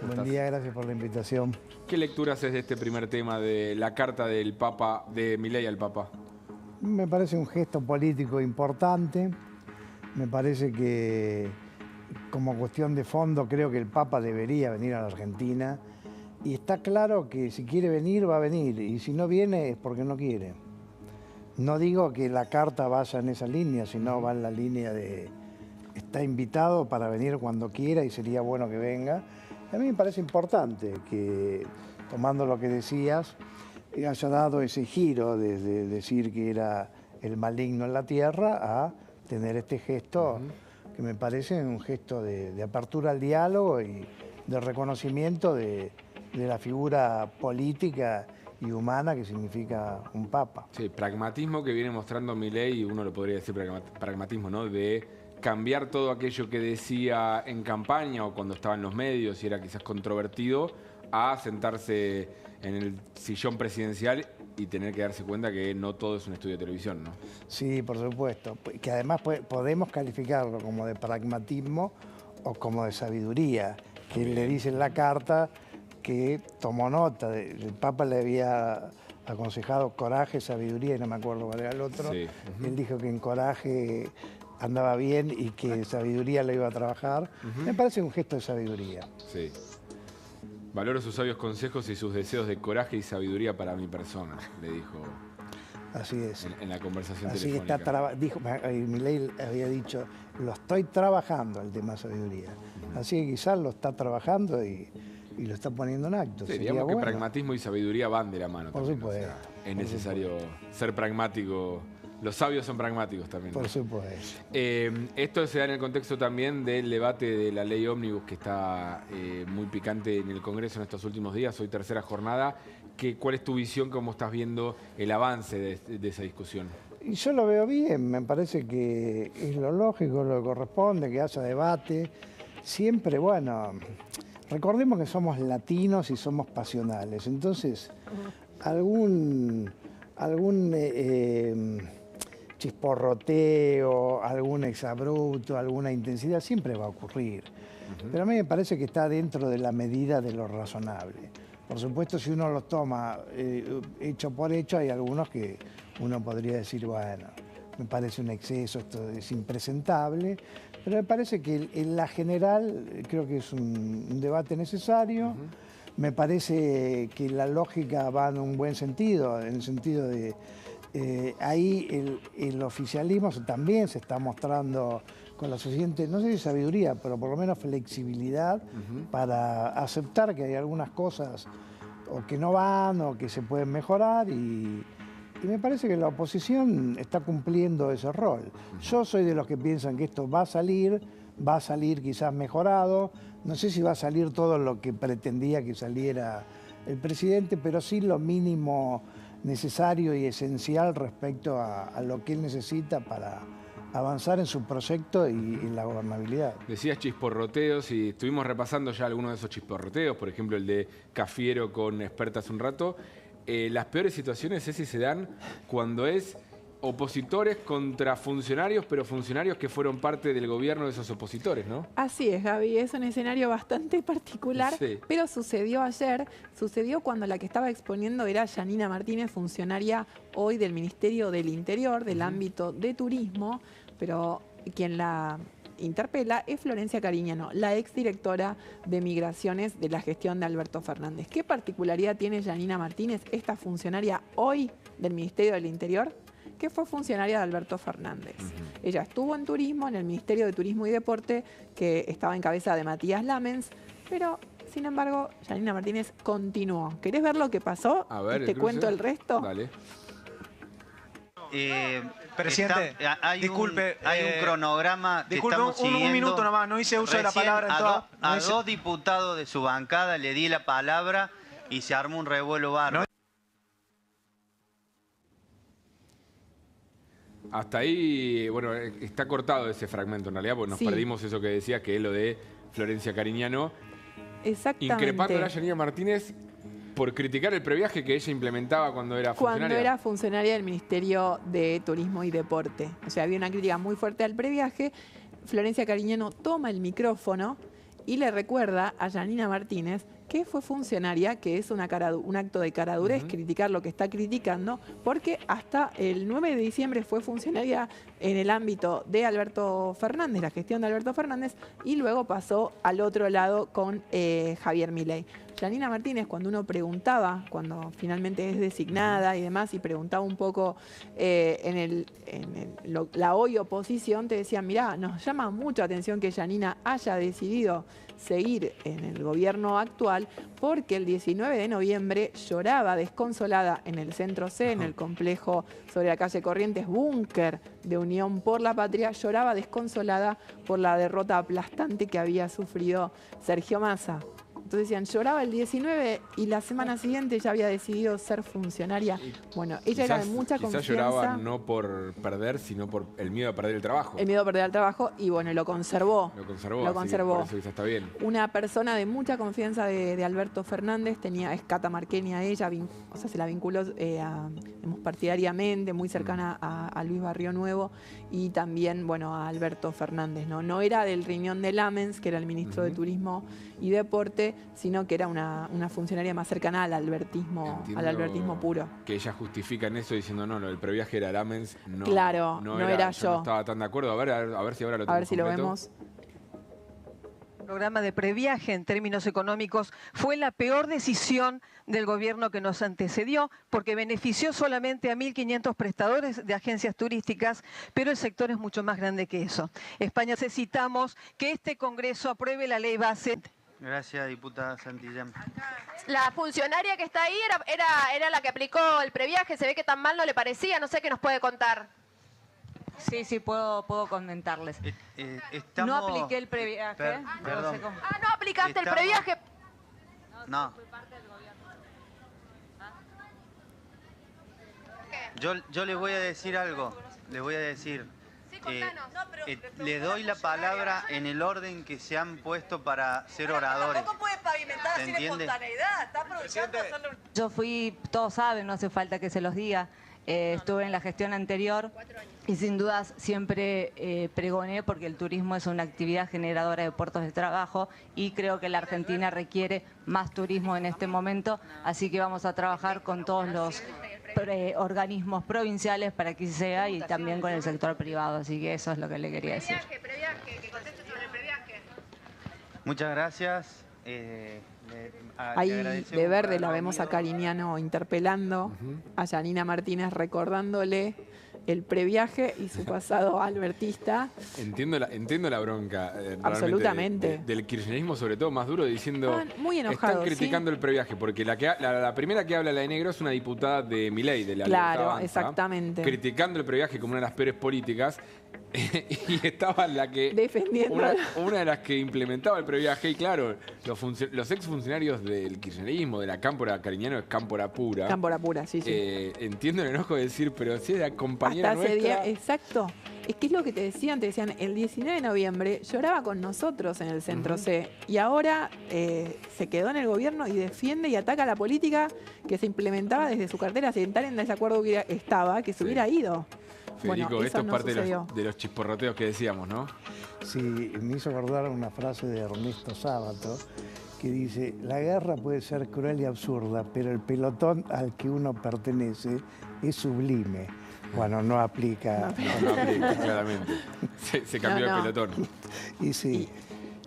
Buen estás? día, gracias por la invitación. ¿Qué lectura haces de este primer tema de la carta del Papa, de Milei al Papa? Me parece un gesto político importante. Me parece que, como cuestión de fondo, creo que el Papa debería venir a la Argentina. Y está claro que si quiere venir, va a venir. Y si no viene, es porque no quiere. No digo que la carta vaya en esa línea, sino va en la línea de... Está invitado para venir cuando quiera y sería bueno que venga. A mí me parece importante que, tomando lo que decías, haya dado ese giro desde decir que era el maligno en la tierra a tener este gesto que me parece un gesto de apertura al diálogo y de reconocimiento de la figura política y humana que significa un papa. Sí, pragmatismo que viene mostrando Milei, y uno lo podría decir pragmatismo, ¿no? De cambiar todo aquello que decía en campaña o cuando estaba en los medios y era quizás controvertido, a sentarse en el sillón presidencial y tener que darse cuenta que no todo es un estudio de televisión, ¿no? Sí, por supuesto. Que además podemos calificarlo como de pragmatismo o como de sabiduría, que le dice en la carta que tomó nota. El Papa le había aconsejado coraje, sabiduría, y no me acuerdo cuál era el otro. Sí. Él dijo que en coraje andaba bien y que sabiduría lo iba a trabajar. Me parece un gesto de sabiduría. Sí. Valoro sus sabios consejos y sus deseos de coraje y sabiduría para mi persona, le dijo. Así es. En la conversación Así que telefónica. dijo, Milei había dicho, lo estoy trabajando el tema sabiduría. Así que quizás lo está trabajando y lo está poniendo en acto. Sí, Sería digamos que bueno. pragmatismo y sabiduría van de la mano. Por también, supuesto. Es necesario ser pragmático. Los sabios son pragmáticos también, ¿no? Por supuesto. Esto se da en el contexto también del debate de la ley ómnibus que está muy picante en el Congreso en estos últimos días. Hoy tercera jornada. ¿Cuál es tu visión? ¿Cómo estás viendo el avance de esa discusión? Y yo lo veo bien, me parece que es lo lógico, lo que corresponde, que haya debate. Siempre, bueno, recordemos que somos latinos y somos pasionales. Entonces, algún chisporroteo, algún exabrupto, alguna intensidad, siempre va a ocurrir. Pero a mí me parece que está dentro de la medida de lo razonable. Por supuesto, si uno los toma hecho por hecho, hay algunos que uno podría decir, bueno, me parece un exceso, esto es impresentable, pero me parece que en la general creo que es un debate necesario. Me parece que la lógica va en un buen sentido, en el sentido de ahí el oficialismo también se está mostrando con la suficiente, no sé si sabiduría, pero por lo menos flexibilidad para aceptar que hay algunas cosas o que no van o que se pueden mejorar y me parece que la oposición está cumpliendo ese rol. Yo soy de los que piensan que esto va a salir quizás mejorado, no sé si va a salir todo lo que pretendía que saliera el presidente, pero sí lo mínimo necesario y esencial respecto a lo que él necesita para avanzar en su proyecto y en la gobernabilidad. Decías chisporroteos y estuvimos repasando ya algunos de esos chisporroteos, por ejemplo el de Cafiero con Experta hace un rato. Las peores situaciones, Ceci, se dan cuando es opositores contra funcionarios, pero funcionarios que fueron parte del gobierno de esos opositores, ¿no? Así es, Gaby, es un escenario bastante particular, Sí. pero sucedió ayer, sucedió cuando la que estaba exponiendo era Yanina Martínez, funcionaria hoy del Ministerio del Interior, del ámbito de turismo, pero quien la interpela es Florencia Cariñano, la exdirectora de Migraciones de la gestión de Alberto Fernández. ¿Qué particularidad tiene Yanina Martínez, esta funcionaria hoy del Ministerio del Interior? Que fue funcionaria de Alberto Fernández. Ella estuvo en turismo, en el Ministerio de Turismo y Deporte, que estaba en cabeza de Matías Lamens, pero, sin embargo, Yanina Martínez continuó. ¿Querés ver lo que pasó? A ver, ¿Y te cuento el resto? Dale. Presidente, disculpe, hay un cronograma que disculpe, estamos siguiendo. Un minuto nomás, no hice uso de la Recién palabra en toda... a dos diputados de su bancada le di la palabra y se armó un revuelo bárbaro. Hasta ahí, bueno, está cortado ese fragmento en realidad, porque nos perdimos eso que decía, que es lo de Florencia Cariñano. Exactamente. Increpando a Yanina Martínez por criticar el previaje que ella implementaba cuando era funcionaria. Cuando era funcionaria del Ministerio de Turismo y Deporte. O sea, había una crítica muy fuerte al previaje. Florencia Cariñano toma el micrófono y le recuerda a Yanina Martínez que fue funcionaria, que es un acto de caradurez criticar lo que está criticando, porque hasta el 9 de diciembre fue funcionaria en el ámbito de Alberto Fernández, la gestión de Alberto Fernández, y luego pasó al otro lado con Javier Milei. Yanina Martínez, cuando uno preguntaba, cuando finalmente es designada y demás, y preguntaba un poco la hoy oposición, te decían, mirá, nos llama mucho la atención que Yanina haya decidido seguir en el gobierno actual, porque el 19 de noviembre lloraba desconsolada en el Centro C, en el complejo sobre la calle Corrientes, búnker de Unión por la Patria, lloraba desconsolada por la derrota aplastante que había sufrido Sergio Massa. Entonces decían, lloraba el 19 y la semana siguiente ya había decidido ser funcionaria. Bueno, ella era de mucha confianza. Quizás lloraba no por perder, sino por el miedo a perder el trabajo. El miedo a perder el trabajo y bueno, lo conservó. Lo conservó. Lo conservó. Por eso quizás está bien. Una persona de mucha confianza de Alberto Fernández, es catamarqueña ella, o sea, se la vinculó partidariamente, muy cercana a Luis Barrio Nuevo y también, bueno, a Alberto Fernández, ¿no? No era del riñón de Lamens, que era el ministro de Turismo y Deporte, sino que era una funcionaria más cercana al albertismo puro. Que ella justifica en eso diciendo, no, el previaje era Lamens, no, claro, no era yo. No estaba tan de acuerdo. A ver si ahora lo tenemos. A ver si lo vemos. El programa de previaje en términos económicos fue la peor decisión del gobierno que nos antecedió porque benefició solamente a 1.500 prestadores de agencias turísticas, pero el sector es mucho más grande que eso. España necesitamos que este Congreso apruebe la ley base. Gracias, diputada Santillán. La funcionaria que está ahí era la que aplicó el previaje, se ve que tan mal no le parecía, no sé qué nos puede contar. Sí, puedo comentarles. No apliqué el previaje. Perdón. No aplicaste el previaje. No. Yo le voy a decir algo. Le voy a decir. Sí, contanos. Le doy la palabra en el orden que se han puesto para ser oradores. Tampoco puede pavimentar sin espontaneidad. Está aprovechando hacerlo. Yo fui, todos saben, no hace falta que se los diga. Estuve en la gestión anterior y sin dudas siempre pregoné porque el turismo es una actividad generadora de puestos de trabajo y creo que la Argentina requiere más turismo en este momento, así que vamos a trabajar con todos los organismos provinciales para que sea y también con el sector privado, así que eso es lo que le quería decir. Previaje, que conteste sobre el previaje. Muchas gracias. Ahí de verde la vemos a Cariñano interpelando a Yanina Martínez, recordándole el previaje y su pasado albertista. Entiendo la bronca. Absolutamente. Del kirchnerismo, sobre todo, más duro, diciendo. Están muy enojados. Están criticando el previaje, porque la primera que habla la de negro es una diputada de Milei, de la Claro, Libertad Avanza, exactamente. criticando el previaje como una de las peores políticas. Y estaba la que defendiendo una de las que implementaba el previaje y claro, los exfuncionarios del kirchnerismo, de la cámpora, Cariñano es cámpora pura. Cámpora pura, sí. Entiendo el enojo de decir, pero si era compañera hasta nuestra. Ese día, exacto. Es que es lo que te decían, el 19 de noviembre lloraba con nosotros en el Centro C y ahora se quedó en el gobierno y defiende y ataca la política que se implementaba desde su cartera, sin estar en desacuerdo que se hubiera ido. Federico, bueno, esto es no parte sucedió. de los chisporroteos que decíamos, ¿no? Sí, me hizo acordar una frase de Ernesto Sábato que dice, la guerra puede ser cruel y absurda, pero el pelotón al que uno pertenece es sublime. Bueno, no aplica. No aplica, claramente. Se cambió el pelotón. Y sí.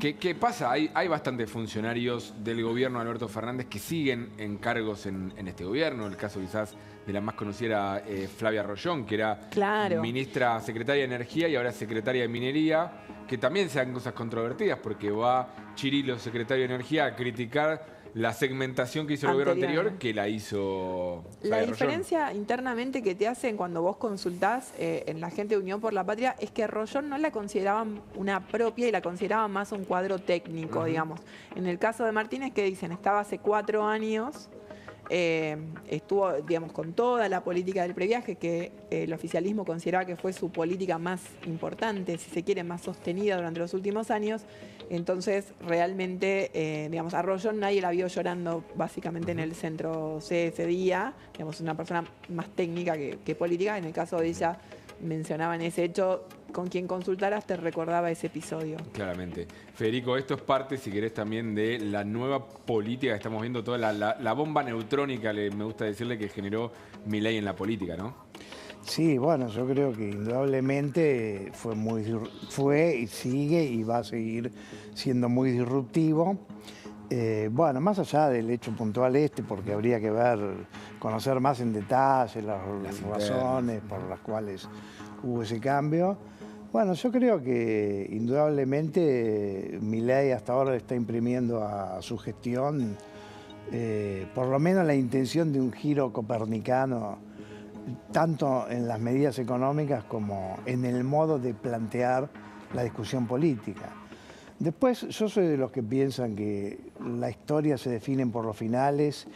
¿Qué pasa? Hay bastantes funcionarios del gobierno de Alberto Fernández que siguen en cargos en este gobierno. El caso quizás de la más conocida Flavia Rollón, que era ministra secretaria de Energía y ahora es secretaria de Minería, que también se dan cosas controvertidas porque va Chirilo, secretario de Energía, a criticar la segmentación que hizo el gobierno anterior que la hizo Flavia La diferencia internamente que te hacen cuando vos consultás en la gente de Unión por la Patria es que Rollón no la consideraban una propia y la consideraban más un cuadro técnico, digamos. En el caso de Martínez, que dicen, estaba hace 4 años, estuvo, digamos, con toda la política del previaje, que el oficialismo consideraba que fue su política más importante, si se quiere, más sostenida durante los últimos años. Entonces, realmente, digamos, a Rollón nadie la vio llorando básicamente en el Centro C ese día. Digamos, una persona más técnica que política. En el caso de ella, mencionaban ese hecho con quien consultaras te recordaba ese episodio. Claramente. Federico, esto es parte, si querés, también de la nueva política que estamos viendo, toda la bomba neutrónica, me gusta decirle, que generó Milei en la política, ¿no? Sí, bueno, yo creo que indudablemente fue y sigue y va a seguir siendo muy disruptivo. Bueno, más allá del hecho puntual porque habría que conocer más en detalle las razones por las cuales hubo ese cambio. Bueno, yo creo que indudablemente Milei hasta ahora le está imprimiendo a su gestión por lo menos la intención de un giro copernicano, tanto en las medidas económicas como en el modo de plantear la discusión política. Después, yo soy de los que piensan que la historia se define por los finales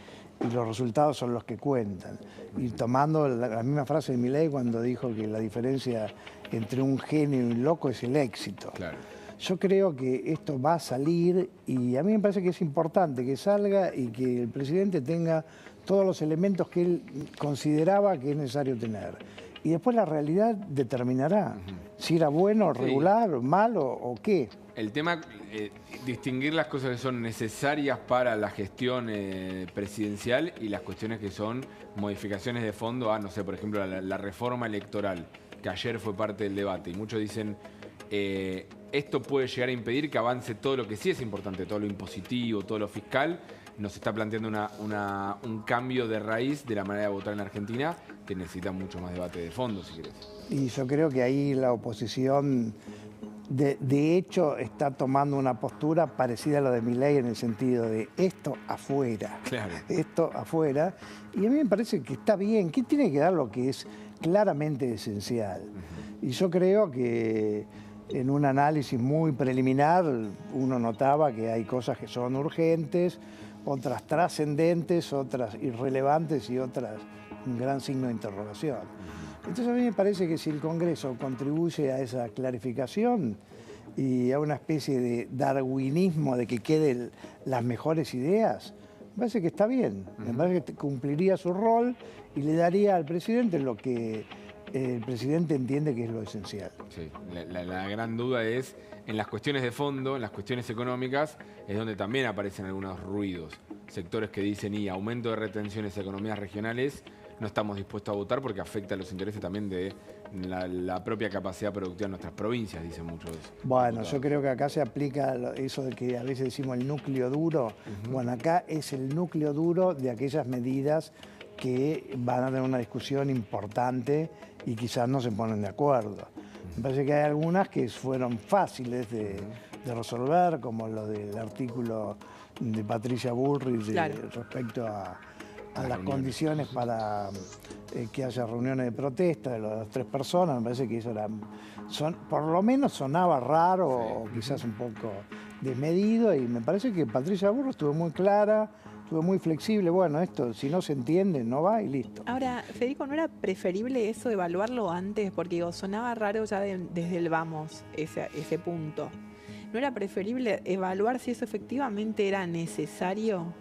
y los resultados son los que cuentan. Y tomando la misma frase de Milei cuando dijo que la diferencia entre un genio y un loco es el éxito. Claro. Yo creo que esto va a salir y a mí me parece que es importante que salga y que el presidente tenga todos los elementos que él consideraba que es necesario tener. Y después la realidad determinará si era bueno, regular, malo o qué. El tema, distinguir las cosas que son necesarias para la gestión presidencial y las cuestiones que son modificaciones de fondo a, no sé, por ejemplo, la reforma electoral, que ayer fue parte del debate. Y muchos dicen, esto puede llegar a impedir que avance todo lo que sí es importante, todo lo impositivo, todo lo fiscal. Nos está planteando un cambio de raíz de la manera de votar en Argentina, que necesita mucho más debate de fondo, si querés. Y yo creo que ahí la oposición, de hecho, está tomando una postura parecida a la de Milei en el sentido de esto afuera, claro. Esto afuera. Y a mí me parece que está bien, que tiene que dar lo que es claramente esencial. Y yo creo que en un análisis muy preliminar uno notaba que hay cosas que son urgentes, otras trascendentes, otras irrelevantes y otras un gran signo de interrogación. Entonces a mí me parece que si el Congreso contribuye a esa clarificación y a una especie de darwinismo de que queden las mejores ideas, me parece que está bien. Me parece que cumpliría su rol y le daría al presidente lo que el presidente entiende que es lo esencial. Sí, la gran duda es, en las cuestiones de fondo, en las cuestiones económicas, es donde también aparecen algunos ruidos. Sectores que dicen, y aumento de retenciones a economías regionales, no estamos dispuestos a votar porque afecta a los intereses también de la propia capacidad productiva de nuestras provincias, dicen muchos. Bueno, yo creo que acá se aplica eso de que a veces decimos el núcleo duro. Bueno, acá es el núcleo duro de aquellas medidas que van a tener una discusión importante y quizás no se ponen de acuerdo. Me parece que hay algunas que fueron fáciles de resolver, como lo del artículo de Patricia Bullrich respecto a las condiciones para que haya reuniones de protesta de las 3 personas. Me parece que eso era, por lo menos sonaba raro o quizás un poco desmedido, y me parece que Patricia Bullrich estuvo muy clara, estuvo muy flexible. Bueno, esto si no se entiende no va y listo. Ahora, Federico, ¿no era preferible eso, evaluarlo antes? Porque digo, sonaba raro ya desde el vamos, ese punto. ¿No era preferible evaluar si eso efectivamente era necesario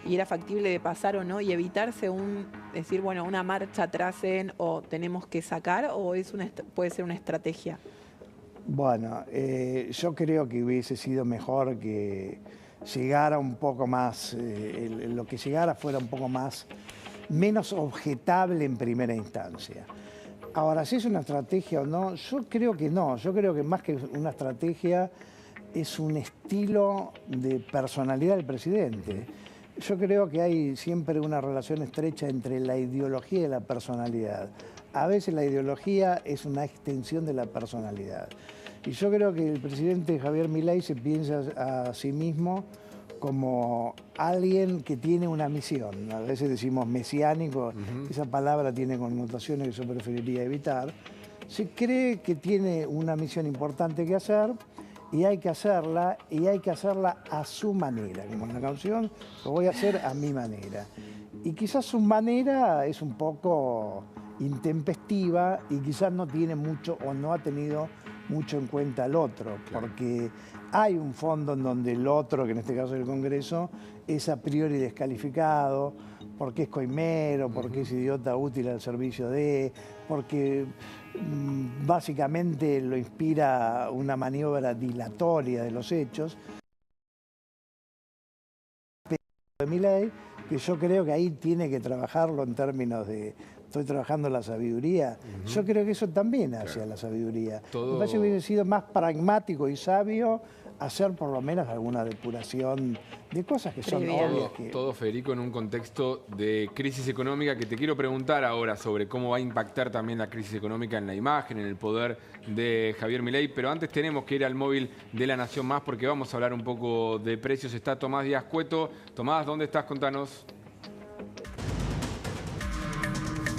y era factible de pasar o no, y evitarse decir, bueno, una marcha atrás o tenemos que sacar, o puede ser una estrategia? Bueno, yo creo que hubiese sido mejor que llegara un poco más, lo que llegara fuera un poco menos objetable en primera instancia. Ahora, si es una estrategia o no, yo creo que no. Yo creo que más que una estrategia es un estilo de personalidad del presidente. Yo creo que hay siempre una relación estrecha entre la ideología y la personalidad. A veces la ideología es una extensión de la personalidad. Y yo creo que el presidente Javier Milei se piensa a sí mismo como alguien que tiene una misión. A veces decimos mesiánico, esa palabra tiene connotaciones que yo preferiría evitar. Se cree que tiene una misión importante que hacer, y hay que hacerla a su manera. Como en la canción, lo voy a hacer a mi manera. Y quizás su manera es un poco intempestiva y quizás no tiene mucho o no ha tenido mucho en cuenta al otro, porque hay un fondo en donde el otro, que en este caso es el Congreso, es a priori descalificado, porque es coimero, porque es idiota útil al servicio de, porque básicamente lo inspira una maniobra dilatoria de los hechos. De Milei, que yo creo que ahí tiene que trabajarlo en términos de, estoy trabajando la sabiduría, yo creo que eso también hacia la sabiduría. Me parece que hubiese sido más pragmático y sabio hacer por lo menos alguna depuración de cosas que son obvias. Todo, Federico, en un contexto de crisis económica, que te quiero preguntar ahora sobre cómo va a impactar también la crisis económica en la imagen, en el poder de Javier Milei, pero antes tenemos que ir al móvil de La Nación Más porque vamos a hablar un poco de precios. Está Tomás Díaz Cueto. Tomás, ¿dónde estás? Contanos.